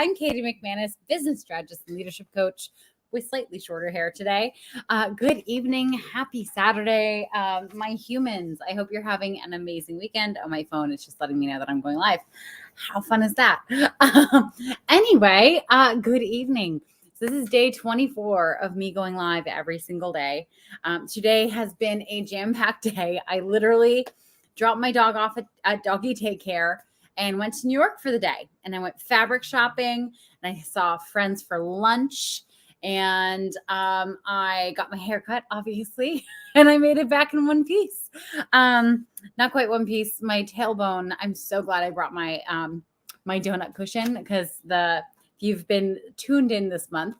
I'm Katie McManus, business strategist and leadership coach with slightly shorter hair today. Good evening. Happy Saturday. My humans, I hope you're having an amazing weekend. Oh, my phone is just letting me know that I'm going live. How fun is that? Anyway, good evening. So this is day 24 of me going live every single day. Today has been a jam-packed day. I literally dropped my dog off at doggy daycare and went to New York for the day. And I went fabric shopping and I saw friends for lunch. And I got my hair cut, obviously, and I made it back in one piece. Not quite one piece. My tailbone, I'm so glad I brought my my donut cushion because if you've been tuned in this month,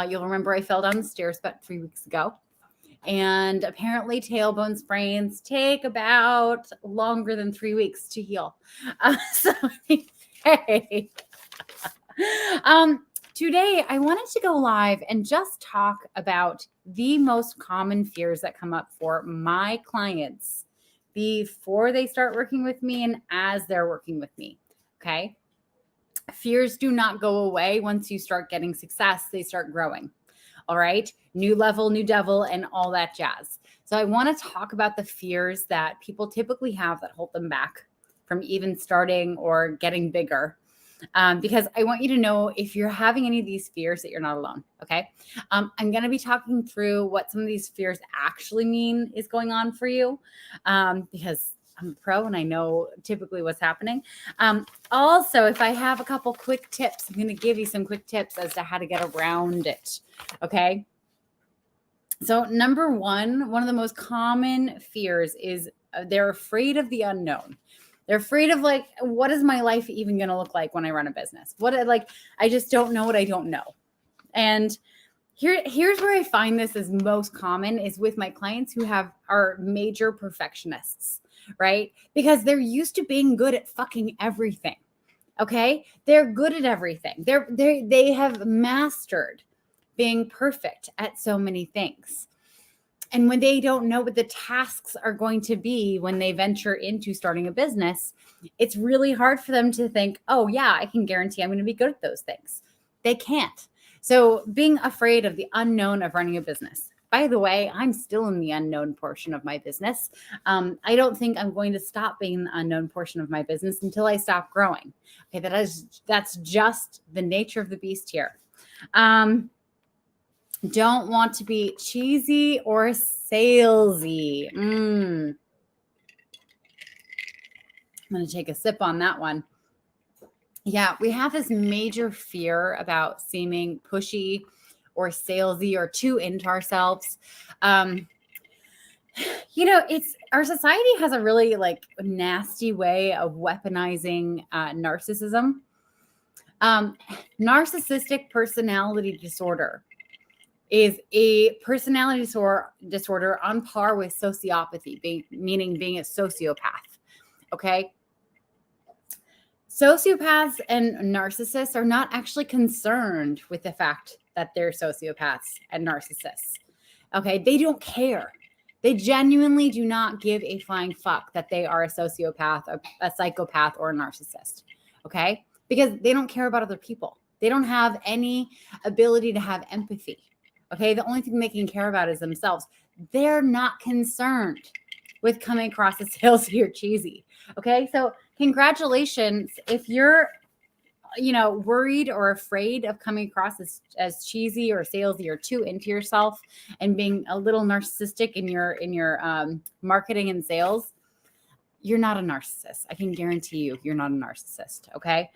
you'll remember I fell down the stairs about 3 weeks ago. And apparently tailbone sprains take about longer than 3 weeks to heal. So hey. Today, I wanted to go live and just talk about the most common fears that come up for my clients before they start working with me and as they're working with me, okay? Fears do not go away once you start getting success. They start growing, all right? New level, new devil, and all that jazz. So I want to talk about the fears that people typically have that hold them back from even starting or getting bigger. Because I want you to know if you're having any of these fears that you're not alone, okay? I'm going to be talking through what some of these fears actually mean is going on for you because I'm a pro and I know typically what's happening. Also, if I have a couple quick tips, I'm going to give you some quick tips as to how to get around it, okay? So number one of the most common fears is they're afraid of the unknown. They're afraid of like, what is my life even going to look like when I run a business? I just don't know what I don't know. And here's where I find this is most common is with my clients who are major perfectionists, right? Because they're used to being good at fucking everything. Okay. They're good at everything. They have mastered being perfect at so many things. And when they don't know what the tasks are going to be when they venture into starting a business, it's really hard for them to think, oh, yeah, I can guarantee I'm going to be good at those things. They can't. So being afraid of the unknown of running a business. By the way, I'm still in the unknown portion of my business. I don't think I'm going to stop being in the unknown portion of my business until I stop growing. Okay, that's just the nature of the beast here. Don't want to be cheesy or salesy. I'm going to take a sip on that one. Yeah, we have this major fear about seeming pushy or salesy or too into ourselves. Our society has a really nasty way of weaponizing narcissism. Narcissistic personality disorder is a personality disorder on par with sociopathy, meaning being a sociopath, okay? Sociopaths and narcissists are not actually concerned with the fact that they're sociopaths and narcissists, okay? They don't care. They genuinely do not give a flying fuck that they are a sociopath, a psychopath, or a narcissist, okay? Because they don't care about other people. They don't have any ability to have empathy. Okay, the only thing they can care about is themselves. They're not concerned with coming across as salesy or cheesy. Okay, so congratulations if you're, worried or afraid of coming across as cheesy or salesy or too into yourself and being a little narcissistic in your marketing and sales. You're not a narcissist. I can guarantee you're not a narcissist. Okay,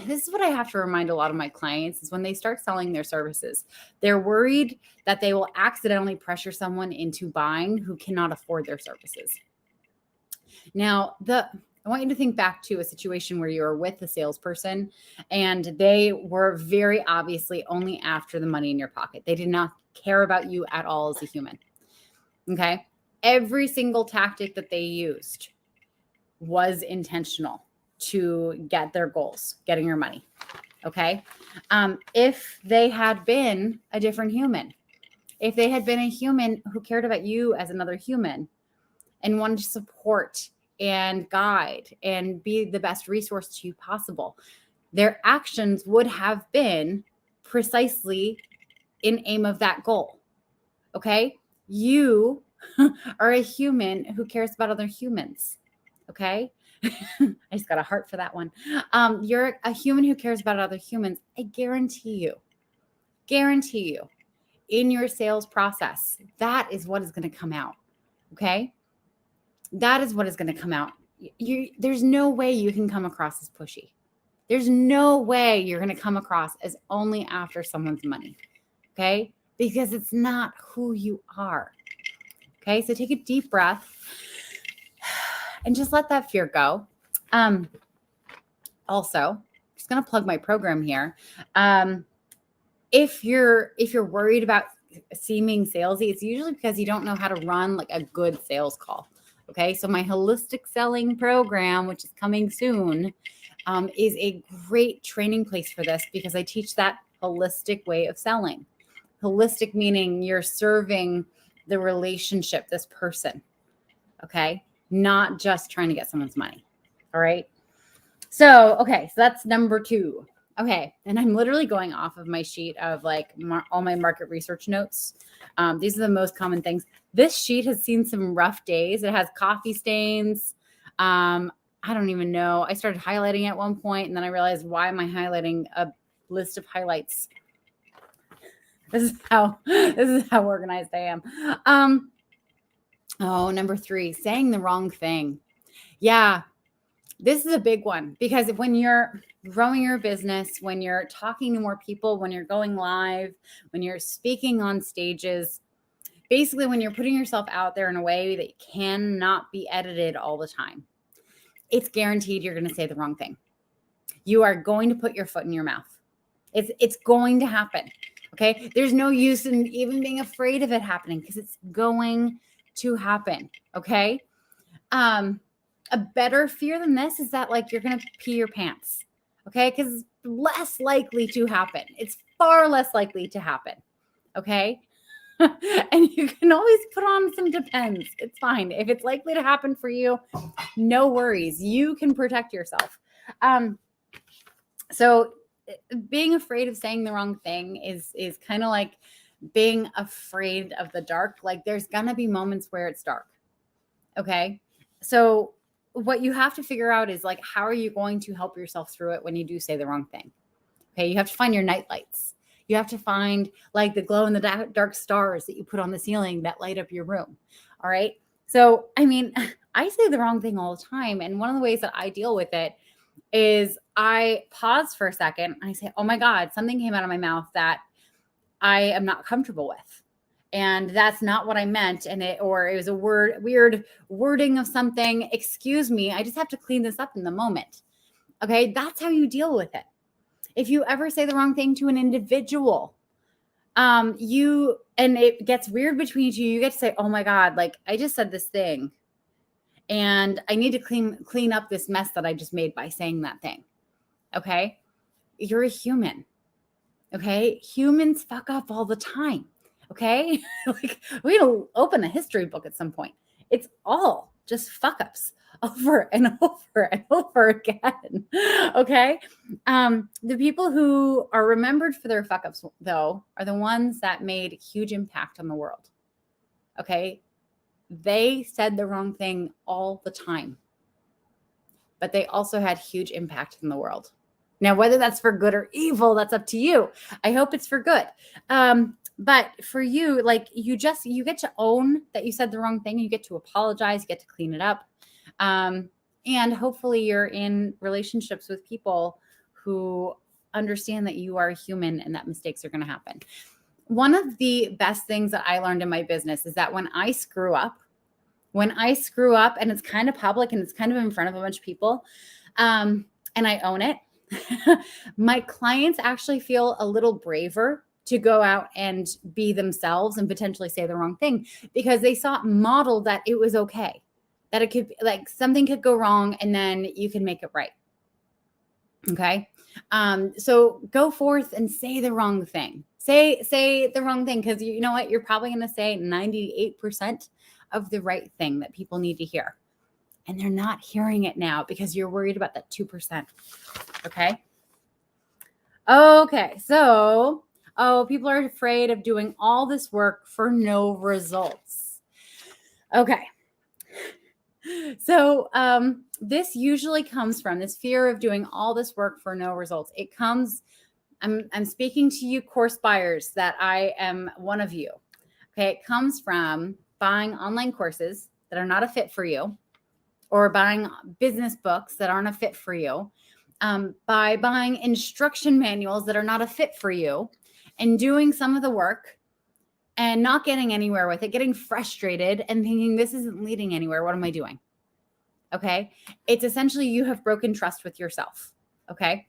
this is what I have to remind a lot of my clients is when they start selling their services, they're worried that they will accidentally pressure someone into buying who cannot afford their services. Now, I want you to think back to a situation where you were with a salesperson and they were very obviously only after the money in your pocket. They did not care about you at all as a human. Okay. Every single tactic that they used was intentional to get their goals, getting your money. Okay. If they had been a different human, if they had been a human who cared about you as another human and wanted to support and guide and be the best resource to you possible. Their actions would have been precisely in aim of that goal. Okay. You are a human who cares about other humans. Okay. I just got a heart for that one. You're a human who cares about other humans. I guarantee you, in your sales process, that is what is going to come out. Okay. That is what is going to come out. There's no way you can come across as pushy. There's no way you're going to come across as only after someone's money. Okay. Because it's not who you are. Okay. So take a deep breath and just let that fear go. Also, just going to plug my program here. If you're worried about seeming salesy, it's usually because you don't know how to run like a good sales call. Okay. So my holistic selling program, which is coming soon, is a great training place for this because I teach that holistic way of selling. Holistic meaning you're serving the relationship, this person. Okay. Not just trying to get someone's money. All right. So that's number 2. Okay. And I'm literally going off of my sheet of like all my market research notes. These are the most common things. This sheet has seen some rough days. It has coffee stains. I don't even know. I started highlighting at one point and then I realized, why am I highlighting a list of highlights? This is how organized I am. Number 3, saying the wrong thing. Yeah. This is a big one because when you're growing your business, when you're talking to more people, when you're going live, when you're speaking on stages, basically when you're putting yourself out there in a way that cannot be edited all the time, it's guaranteed you're going to say the wrong thing. You are going to put your foot in your mouth. It's going to happen. Okay. There's no use in even being afraid of it happening because it's going to happen. Okay. A better fear than this is that like you're going to pee your pants. Okay. Because it's less likely to happen. It's far less likely to happen. Okay. And you can always put on some depends. It's fine. If it's likely to happen for you, no worries. You can protect yourself. So being afraid of saying the wrong thing is kind of like being afraid of the dark. Like there's going to be moments where it's dark. Okay. So what you have to figure out is like, how are you going to help yourself through it when you do say the wrong thing? Okay. You have to find your night lights. You have to find like the glow in the dark stars that you put on the ceiling that light up your room. All right. So, I mean, I say the wrong thing all the time. And one of the ways that I deal with it is I pause for a second. And I say, oh my God, something came out of my mouth that I am not comfortable with. And that's not what I meant. Or it was a weird wording of something. Excuse me. I just have to clean this up in the moment. Okay. That's how you deal with it. If you ever say the wrong thing to an individual, and it gets weird between you get to say, oh my God, like I just said this thing and I need to clean up this mess that I just made by saying that thing. Okay. You're a human. Okay. Humans fuck up all the time. Okay. Like we're going to open a history book at some point. It's all just fuck ups over and over and over again. Okay. The people who are remembered for their fuck ups though, are the ones that made huge impact on the world. Okay. They said the wrong thing all the time, but they also had huge impact in the world. Now, whether that's for good or evil, that's up to you. I hope it's for good. But for you, like you get to own that you said the wrong thing. You get to apologize, you get to clean it up. And hopefully you're in relationships with people who understand that you are a human and that mistakes are going to happen. One of the best things that I learned in my business is that when I screw up and it's kind of public and it's kind of in front of a bunch of people, and I own it, my clients actually feel a little braver to go out and be themselves and potentially say the wrong thing because they saw it modeled that it was okay, that it could like something could go wrong and then you can make it right. Okay. So go forth and say the wrong thing. Say the wrong thing because you know what? You're probably going to say 98% of the right thing that people need to hear. and they're not hearing it now because you're worried about that 2%. Okay. Okay. So, people are afraid of doing all this work for no results. Okay. So, this usually comes from this fear of doing all this work for no results. It comes, I'm speaking to you course buyers that I am one of you. Okay. It comes from buying online courses that are not a fit for you, or buying business books that aren't a fit for you, by buying instruction manuals that are not a fit for you, and doing some of the work and not getting anywhere with it, getting frustrated and thinking this isn't leading anywhere. What am I doing? Okay. It's essentially you have broken trust with yourself. Okay.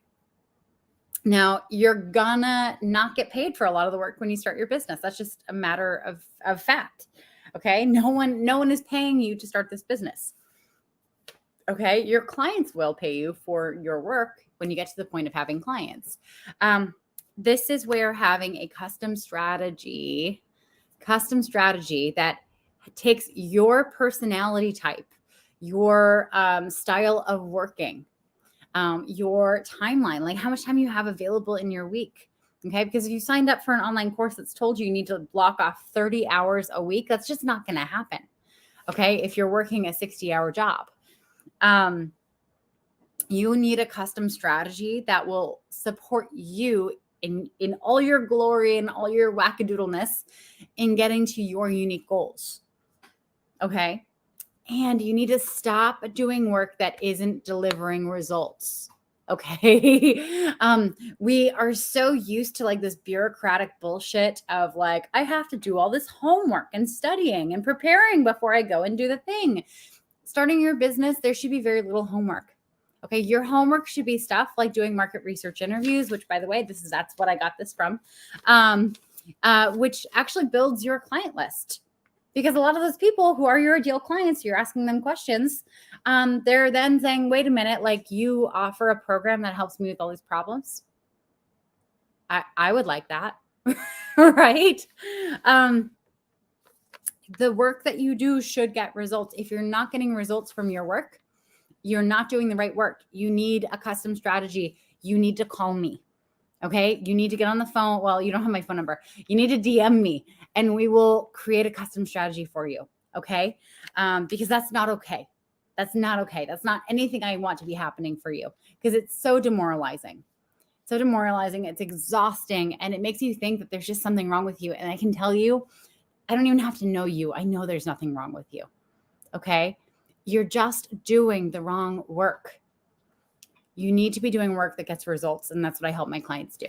Now you're gonna not get paid for a lot of the work when you start your business. That's just a matter of fact. Okay. No one is paying you to start this business. Okay. Your clients will pay you for your work when you get to the point of having clients. This is where having a custom strategy that takes your personality type, your style of working, your timeline, like how much time you have available in your week. Okay. Because if you signed up for an online course that's told you need to block off 30 hours a week, that's just not going to happen. Okay. If you're working a 60-hour job, you need a custom strategy that will support you in all your glory and all your wackadoodleness in getting to your unique goals. Okay. And you need to stop doing work that isn't delivering results. Okay. We are so used to like this bureaucratic bullshit of like, I have to do all this homework and studying and preparing before I go and do the thing. Starting your business, there should be very little homework. Okay. Your homework should be stuff like doing market research interviews, which by the way, that's what I got this from, which actually builds your client list. Because a lot of those people who are your ideal clients, you're asking them questions. They're then saying, wait a minute, like you offer a program that helps me with all these problems. I would like that. Right. The work that you do should get results. If you're not getting results from your work, you're not doing the right work. You need a custom strategy. You need to call me. Okay. You need to get on the phone. Well, you don't have my phone number. You need to DM me and we will create a custom strategy for you. Okay. Because that's not okay. That's not okay. That's not anything I want to be happening for you because it's so demoralizing. So demoralizing. It's exhausting. And it makes you think that there's just something wrong with you. And I can tell you, I don't even have to know you. I know there's nothing wrong with you. Okay. You're just doing the wrong work. You need to be doing work that gets results. And that's what I help my clients do.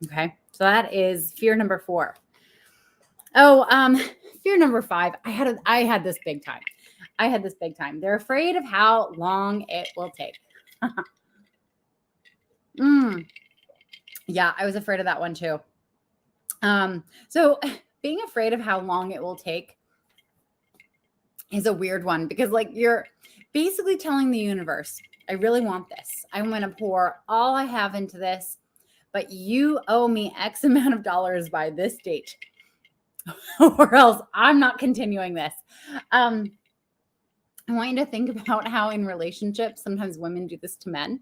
Okay. So that is fear number 4. Fear number 5. I had this big time. They're afraid of how long it will take. Yeah, I was afraid of that one too. So being afraid of how long it will take is a weird one because like you're basically telling the universe, I really want this. I'm going to pour all I have into this, but you owe me X amount of dollars by this date or else I'm not continuing this. I want you to think about how in relationships, sometimes women do this to men.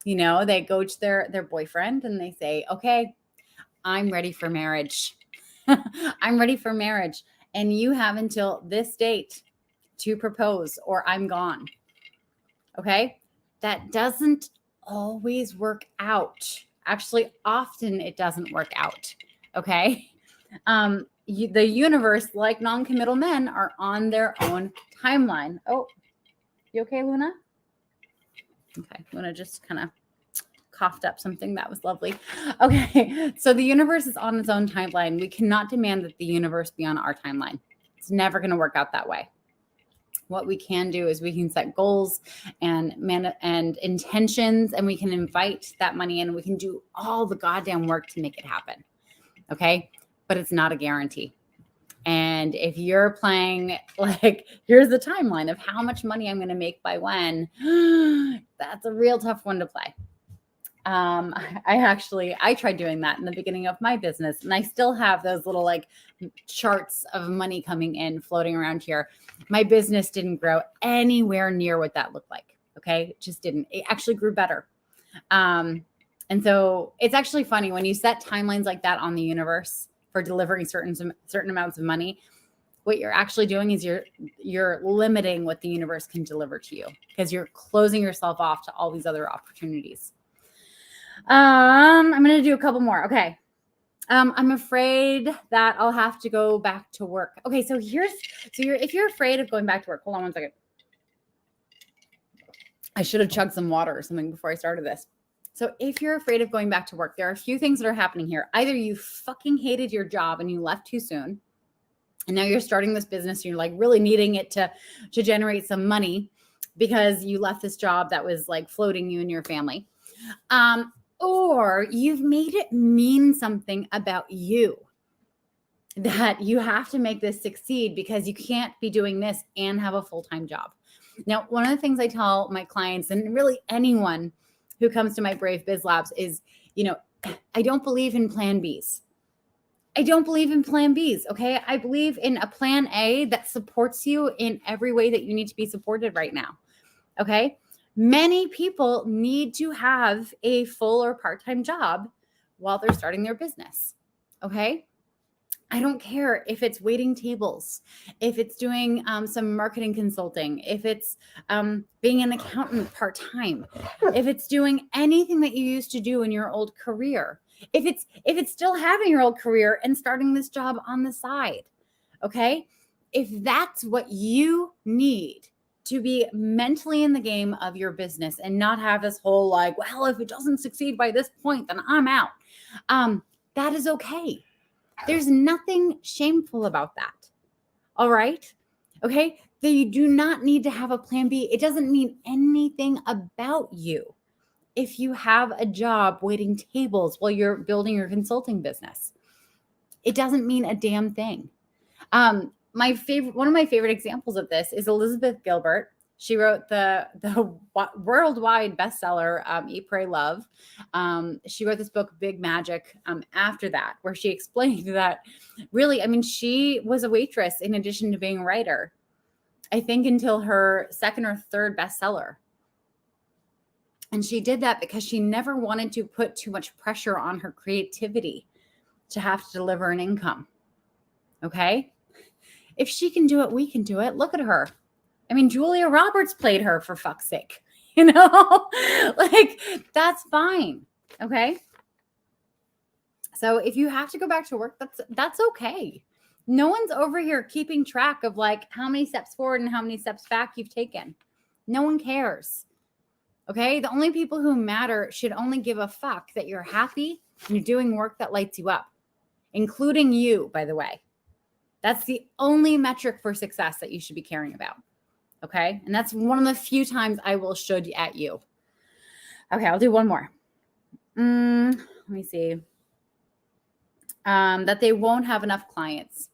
You know, they go to their boyfriend and they say, okay, I'm ready for marriage. I'm ready for marriage. And you have until this date to propose or I'm gone. Okay. That doesn't always work out. Actually, often it doesn't work out. Okay. The universe, like non-committal men, are on their own timeline. Oh, you okay, Luna? Okay. Luna just kind of coughed up something. That was lovely. Okay. So the universe is on its own timeline. We cannot demand that the universe be on our timeline. It's never going to work out that way. What we can do is we can set goals and intentions, and we can invite that money in. We can do all the goddamn work to make it happen. Okay. But it's not a guarantee. And if you're playing like, here's the timeline of how much money I'm going to make by when, that's a real tough one to play. I tried doing that in the beginning of my business, and I still have those little like charts of money coming in floating around here. My business didn't grow anywhere near what that looked like. Okay. It just didn't. It actually grew better. And so it's actually funny when you set timelines like that on the universe for delivering certain amounts of money. What you're actually doing is you're limiting what the universe can deliver to you because you're closing yourself off to all these other opportunities. I'm going to do a couple more. Okay. I'm afraid that I'll have to go back to work. Okay. So if you're afraid of going back to work, hold on one second. I should have chugged some water or something before I started this. So if you're afraid of going back to work, there are a few things that are happening here. Either you fucking hated your job and you left too soon, and now you're starting this business and you're like really needing it to generate some money because you left this job that was like floating you and your family. Or you've made it mean something about you that you have to make this succeed because you can't be doing this and have a full-time job. Now, one of the things I tell my clients and really anyone who comes to my Brave Biz Labs is, I don't believe in plan Bs. I don't believe in plan Bs. Okay. I believe in a plan A that supports you in every way that you need to be supported right now. Okay. Many people need to have a full or part-time job while they're starting their business. Okay. I don't care if it's waiting tables, if it's doing some marketing consulting, if it's being an accountant part-time, if it's doing anything that you used to do in your old career, if it's still having your old career and starting this job on the side. Okay. If that's what you need to be mentally in the game of your business and not have this whole like, well, if it doesn't succeed by this point, then I'm out. That is okay. There's nothing shameful about that. All right. Okay. That you do not need to have a plan B. It doesn't mean anything about you if you have a job waiting tables while you're building your consulting business. It doesn't mean a damn thing. One of my favorite examples of this is Elizabeth Gilbert. She wrote the worldwide bestseller, Eat, Pray, Love. She wrote this book, Big Magic, after that, where she explained that really, she was a waitress in addition to being a writer, I think until her second or third bestseller. And she did that because she never wanted to put too much pressure on her creativity to have to deliver an income. Okay? If she can do it, we can do it. Look at her. Julia Roberts played her, for fuck's sake, like that's fine. Okay. So if you have to go back to work, that's okay. No one's over here keeping track of like how many steps forward and how many steps back you've taken. No one cares. Okay. The only people who matter should only give a fuck that you're happy and you're doing work that lights you up, including you, by the way. That's the only metric for success that you should be caring about. Okay. And that's one of the few times I will should at you. Okay. I'll do one more. Let me see. That they won't have enough clients.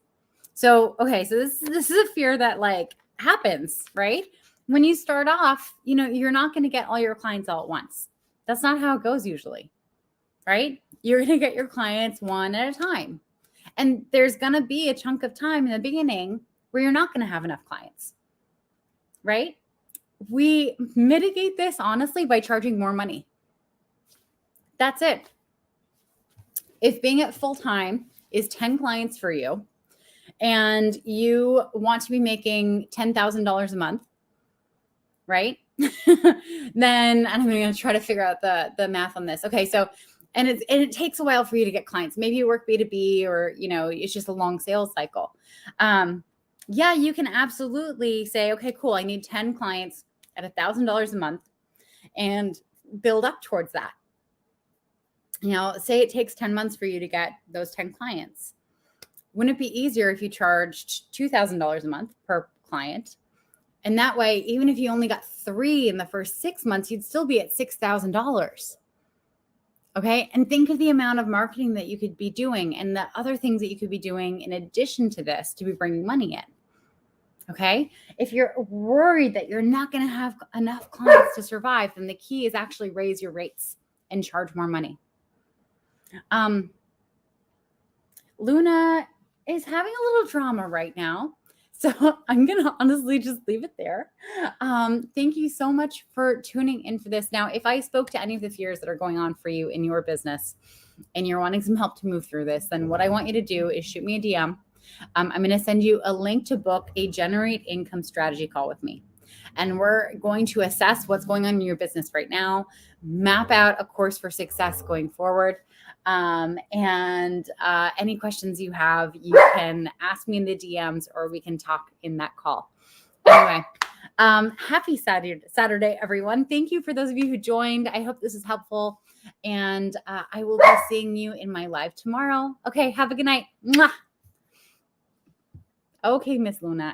So, okay. So this is a fear that like happens, right? When you start off, you're not going to get all your clients all at once. That's not how it goes usually, right? You're going to get your clients one at a time. And there's going to be a chunk of time in the beginning where you're not going to have enough clients. Right? We mitigate this honestly by charging more money. That's it. If being at full time is 10 clients for you and you want to be making $10,000 a month, right? Then I'm going to try to figure out the math on this. Okay. So, and it takes a while for you to get clients. Maybe you work B2B or, it's just a long sales cycle. Yeah, you can absolutely say, okay, cool. I need 10 clients at $1,000 a month and build up towards that. Say it takes 10 months for you to get those 10 clients. Wouldn't it be easier if you charged $2,000 a month per client? And that way, even if you only got 3 in the first 6 months, you'd still be at $6,000. Okay. And think of the amount of marketing that you could be doing and the other things that you could be doing in addition to this to be bringing money in. Okay. If you're worried that you're not going to have enough clients to survive, then the key is actually raise your rates and charge more money. Luna is having a little drama right now. So I'm going to honestly just leave it there. Thank you so much for tuning in for this. Now, if I spoke to any of the fears that are going on for you in your business and you're wanting some help to move through this, then what I want you to do is shoot me a DM. I'm going to send you a link to book a Generate Income Strategy call with me. And we're going to assess what's going on in your business right now, map out a course for success going forward. Any questions you have, you can ask me in the DMs or we can talk in that call. Anyway, happy Saturday, everyone. Thank you for those of you who joined. I hope this is helpful. And I will be seeing you in my live tomorrow. Okay, have a good night. Mwah. Okay, Miss Luna.